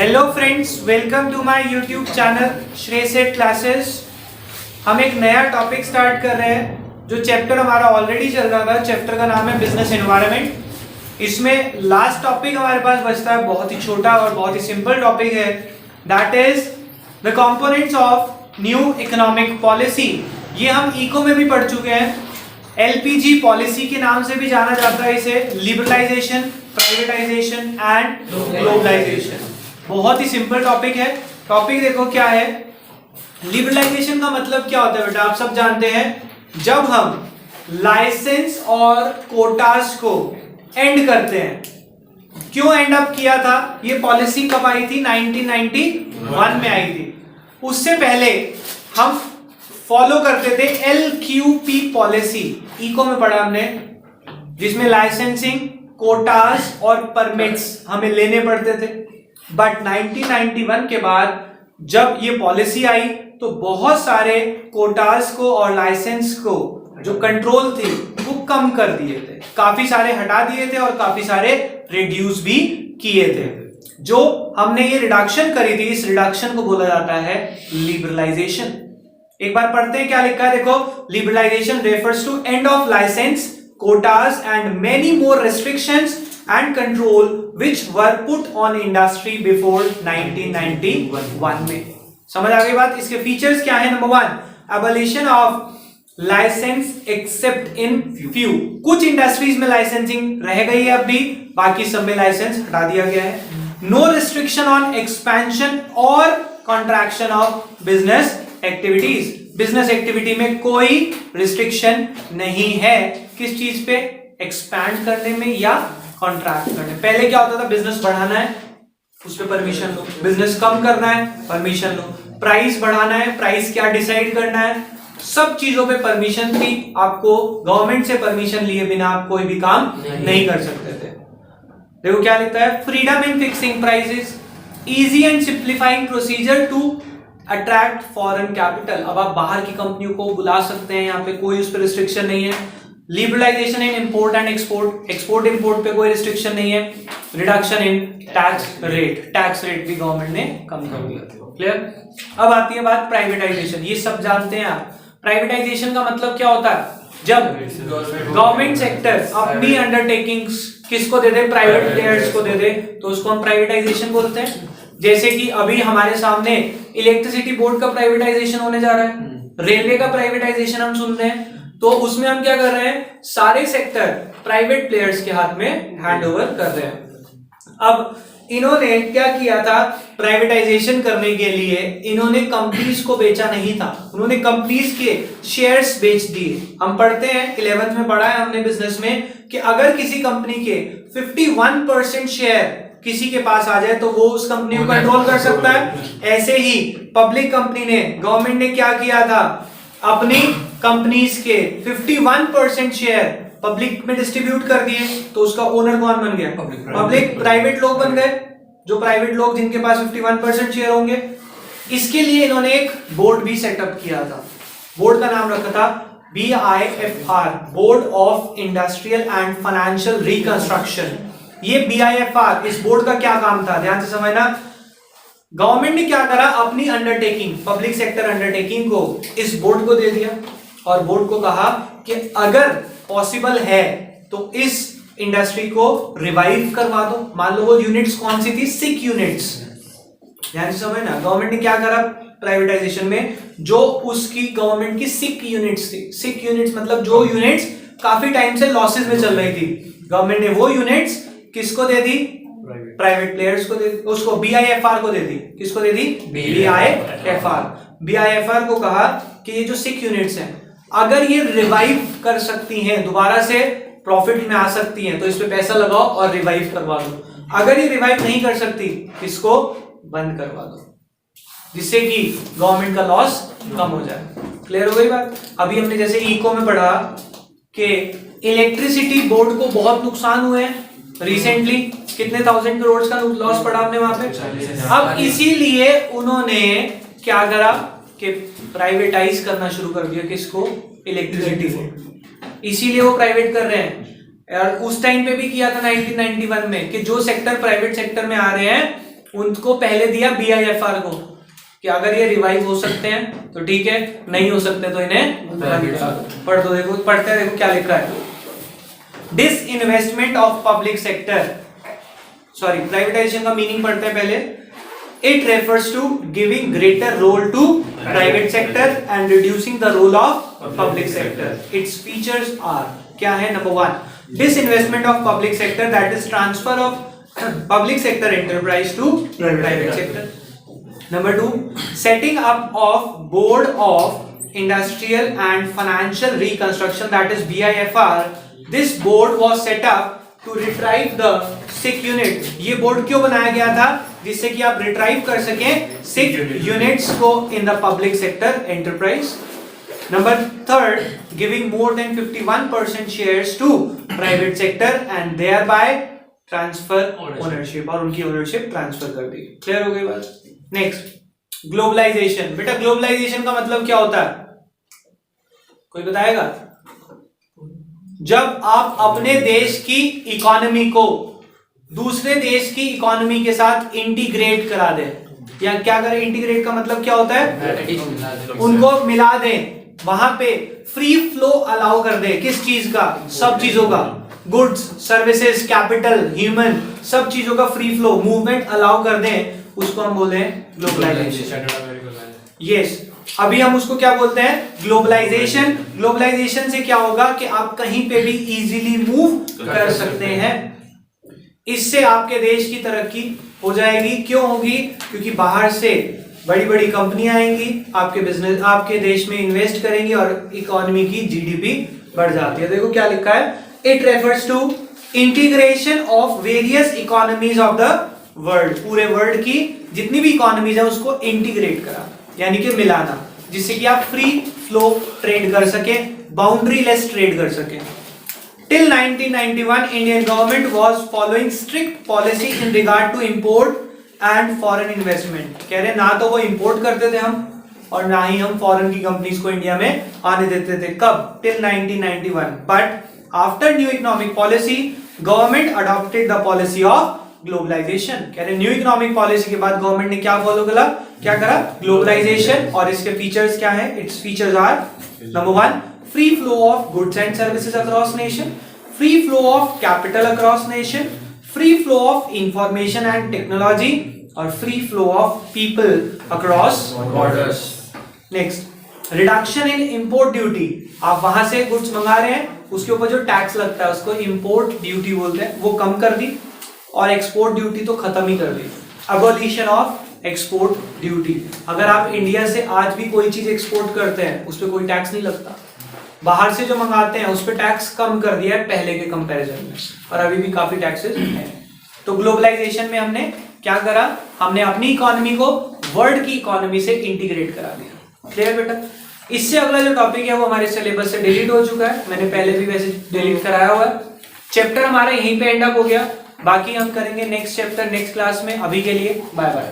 Hello friends, welcome to my YouTube channel Shrey Seth classes. हम एक नया टॉपिक स्टार्ट कर रहे हैं। जो चैप्टर हमारा ऑलरेडी चल रहा था, चैप्टर का नाम है बिजनेस एनवायरनमेंट। इसमें लास्ट टॉपिक हमारे पास बचता है, बहुत ही छोटा और बहुत ही सिंपल टॉपिक है, that is the components of new economic policy. ये हम इको में भी पढ़ चुके हैं। एलपीजी पॉलिसी के नाम से भी जाना जाता है इसे, लिबरलाइजेशन, प्राइवेटाइजेशन एंड ग्लोबलाइजेशन। बहुत ही सिंपल टॉपिक है। टॉपिक देखो क्या है। लिबरलाइजेशन का मतलब क्या होता है बेटा, आप सब जानते हैं। जब हम लाइसेंस और कोटास को एंड करते हैं। क्यों एंड अप किया था? ये पॉलिसी कब आई थी? 1991 में आई थी। उससे पहले हम फॉलो करते थे LQP पॉलिसी, इको में पढ़ा हमने, जिसमें लाइसेंसिंग, कोटास और परमिट्स हमें लेने पड़ते थे। बट 1991 के बाद जब ये पॉलिसी आई तो बहुत सारे कोटास को और लाइसेंस को जो कंट्रोल थी वो कम कर दिए थे, काफी सारे हटा दिए थे और काफी सारे रिड्यूस भी किए थे। जो हमने ये रिडक्शन करी थी, इस रिडक्शन को बोला जाता है लिबरलाइजेशन। एक बार पढ़ते हैं क्या लिखा है, देखो। Liberalisation refers to end of licence, quotas and many more restrictions and control which were put on industry before 1991 में। समझ आ गई बात? इसके फीचर्स क्या है? Number 1, abolition of license except in few। कुछ इंडस्ट्रीज में लाइसेंसिंग रह गई है अब भी, बाकी सब में लाइसेंस हटा दिया गया है। नो रिस्ट्रिक्शन ऑन एक्सपेंशन और contraction of business activities. Business activity में कोई रिस्ट्रिक्शन नहीं है। किस चीज पे? एक्सपैंड करने में या कॉन्ट्रैक्ट करने। पहले क्या होता था, बिजनेस बढ़ाना है, उस पर परमिशन लो। बिजनेस कम करना है, परमिशन लो। प्राइस बढ़ाना है, प्राइस क्या डिसाइड करना है, सब चीजों पे परमिशन थी। आपको गवर्नमेंट से परमिशन लिए बिना आप कोई भी काम नहीं कर सकते थे। देखो क्या लिखता है, freedom in fixing prices, easy and simplifying procedure to attract foreign capital. अब आप बाहर की कंपनियों को बुला सकते हैं, यहाँ पे कोई उस पर रिस्ट्रिक्शन नहीं है। Liberalisation in import and export, export import पे कोई रिस्ट्रिक्शन नहीं है। Reduction in tax rate, tax rate भी गवर्नमेंट ने कम कर दिया। क्लियर? अब आती है बात प्राइवेटाइजेशन। ये सब जानते हैं आप। प्राइवेटाइजेशन का मतलब क्या होता है? जब गवर्नमेंट सेक्टर अपनी अंडरटेकिंग्स किसको दे दे? प्राइवेट प्लेयर्स को दे दे, तो उसको हम प्राइवेटाइजेशन बोलते हैं। जैसे कि अभी हमारे सामने इलेक्ट्रिसिटी बोर्ड का प्राइवेटाइजेशन होने जा रहा है, रेलवे का प्राइवेटाइजेशन हम सुन रहे हैं। तो उसमें हम क्या कर रहे हैं? सारे सेक्टर प्राइवेट प्लेयर्स के हाथ में हैंडओवर कर रहे हैं। अब इन्होंने क्या किया था? प्राइवेटाइजेशन करने के लिए इन्होंने कंपनीज को बेचा नहीं था, उन्होंने कंपनीज के शेयर्स बेच दिए। हम पढ़ते हैं, 11th में पढ़ा है हमने बिजनेस में, कि अगर किसी कंपनी के 51% शेयर किसी के पास आ जाए तो वो उस कंपनी को कंट्रोल कर सकता है। ऐसे ही पब्लिक कंपनी ने, गवर्नमेंट ने क्या किया था? अपनी कंपनीज के 51% शेयर पब्लिक में डिस्ट्रीब्यूट कर दिए, तो उसका ओनर कौन बन गया? पब्लिक, प्राइवेट लोग बन गए, जो प्राइवेट लोग जिनके पास 51% शेयर होंगे। इसके लिए इन्होंने एक बोर्ड भी सेटअप किया था। बोर्ड का नाम रखा था BIFR, board of industrial and financial reconstruction. ये BIFR, इस बोर्ड का क्या काम था? ध्यान से समझना। गवर्नमेंट ने क्या करा? अपनी अंडरटेकिंग, पब्लिक सेक्टर अंडरटेकिंग को इस बोर्ड को दे दिया और बोर्ड को कहा कि अगर पॉसिबल है तो इस इंडस्ट्री को रिवाइव करवा दो। मान लो वो यूनिट्स कौन सी थी? सिक यूनिट्स। ध्यान से समझना, गवर्नमेंट ने क्या करा प्राइवेटाइजेशन में? जो उसकी गवर्नमेंट की सिक यूनिट्स थी, सिक यूनिट्स मतलब जो यूनिट्स काफी टाइम से लॉसेस में चल रही थी, गवर्नमेंट ने वो यूनिट्स किसको दे दी? प्राइवेट प्लेयर्स को दे, उसको BIFR को दे दी। किसको दे दी? BIFR। BIFR को कहा कि ये जो सिक यूनिट्स हैं, अगर ये रिवाइव कर सकती हैं, दोबारा से प्रॉफिट में आ सकती हैं, तो इस पे पैसा लगाओ और रिवाइव करवा दो। अगर ये रिवाइव नहीं कर सकती, इसको बंद करवा दो, जिससे कि गवर्नमेंट का लॉस कम हो जाए। क्लियर हो गई बात? अभी हमने जैसे इको में पढ़ा कि इलेक्ट्रिसिटी बोर्ड को बहुत नुकसान हुए हैं रिसेंटली, कितने 1000 करोड़ का लॉस पड़ा हमने वहां पे। अब इसीलिए उन्होंने क्या करा कि प्राइवेटाइज करना शुरू कर दिया। किसको? इलेक्ट्रिसिटी को। इसीलिए वो प्राइवेट कर रहे हैं। और उस टाइम पे भी किया था 1991 में, कि जो सेक्टर प्राइवेट सेक्टर में आ रहे हैं उनको पहले दिया BIFR को कि अगर ये रिवाइव हो सकते हैं तो ठीक है, नहीं हो सकते तो इन्हें पढ़ दो। देखो पढ़ते हैं, देखो क्या लिखा है। Disinvestment of public sector, sorry privatisation का मीनिंग पढ़ते हैं पहले। It refers to giving greater role to private sector and reducing the role of public sector. It's features are, क्या है? Number 1, disinvestment of public sector, that is transfer of public sector enterprise to private sector. Number 2, setting up of board of industrial and financial reconstruction, that is BIFR. This board was set up to retrieve the sick unit. ये board क्यों बनाया गया था? जिससे कि आप retrieve कर सकें sick units को in the public sector enterprise. Number 3, giving more than 51% shares to private sector and thereby transfer ownership, और उनकी ओनरशिप ट्रांसफर कर दी। क्लियर हो गई बात? Next, globalisation. बेटा ग्लोबलाइजेशन का मतलब क्या होता है, कोई बताएगा? जब आप अपने देश की इकोनॉमी को दूसरे देश की इकोनॉमी के साथ इंटीग्रेट करा दें, या क्या करें? इंटीग्रेट का मतलब क्या होता है? उनको मिला दें, वहां पे फ्री फ्लो अलाउ कर दे। किस चीज का? सब चीजों का, गुड्स, सर्विसेज, कैपिटल, ह्यूमन, सब चीजों का फ्री फ्लो मूवमेंट अलाउ कर दें, उसको हम बोलते हैं ग्लोबलाइजेशन। यस, अभी हम उसको क्या बोलते हैं? ग्लोबलाइजेशन। ग्लोबलाइजेशन से क्या होगा कि आप कहीं पे भी इजीली मूव कर सकते हैं। इससे आपके देश की तरक्की हो जाएगी। क्यों होगी? क्योंकि बाहर से बड़ी बड़ी कंपनियां आएंगी, आपके बिजनेस, आपके देश में इन्वेस्ट करेंगी और इकोनॉमी की जीडीपी बढ़ जाती है। देखो क्या लिखा है, it refers to integration of various economies of the world. पूरे वर्ल्ड की जितनी भी इकोनॉमीज है उसको इंटीग्रेट करा, यानी कि मिलाना, जिससे कि आप फ्री फ्लो ट्रेड कर सके, बाउंड्री लेस ट्रेड कर सके। Till 1991 Indian government was following strict policy in regard to import and foreign investment. कह रहे ना तो वो इंपोर्ट करते थे हम, और ना ही हम फॉरेन की कंपनीज को इंडिया में आने देते थे। कब? Till 1991। But after new economic policy government adopted the policy of globalisation. कह रहे न्यू इकोनॉमिक पॉलिसी के बाद गवर्नमेंट ने क्या फॉलो करा? क्या करा? ग्लोबलाइजेशन। और इसके फीचर्स क्या है? It's features are, number 1, free flow of goods and services across nation, free flow of capital across nation, free flow of information and technology, और free flow of people across borders. Next, reduction in import duty. आप वहां से goods मंगा रहे हैं, उसके ऊपर जो टैक्स लगता है उसको इंपोर्ट ड्यूटी बोलते हैं, वो कम कर दी, और एक्सपोर्ट ड्यूटी तो खत्म ही कर दी। Abolition of export duty. अगर आप इंडिया से आज भी कोई चीज एक्सपोर्ट करते हैं उस पर कोई टैक्स नहीं लगता। बाहर से जो मंगाते हैं उस पर टैक्स कम कर दिया है पहले के कंपैरिजन में, और अभी भी काफी टैक्सेस हैं। तो ग्लोबलाइजेशन में हमने क्या करा? हमने अपनी इकोनॉमी को वर्ल्ड की इकोनॉमी से इंटीग्रेट करा दिया। क्लियर बेटा? इससे अगला जो टॉपिक है वो हमारे सिलेबस से डिलीट हो चुका है, मैंने पहले भी वैसे डिलीट कराया हुआ है। चैप्टर हमारा यहीं पे एंड अप हो गया, बाकी हम करेंगे नेक्स्ट चैप्टर नेक्स्ट क्लास में। अभी के लिए बाय बाय।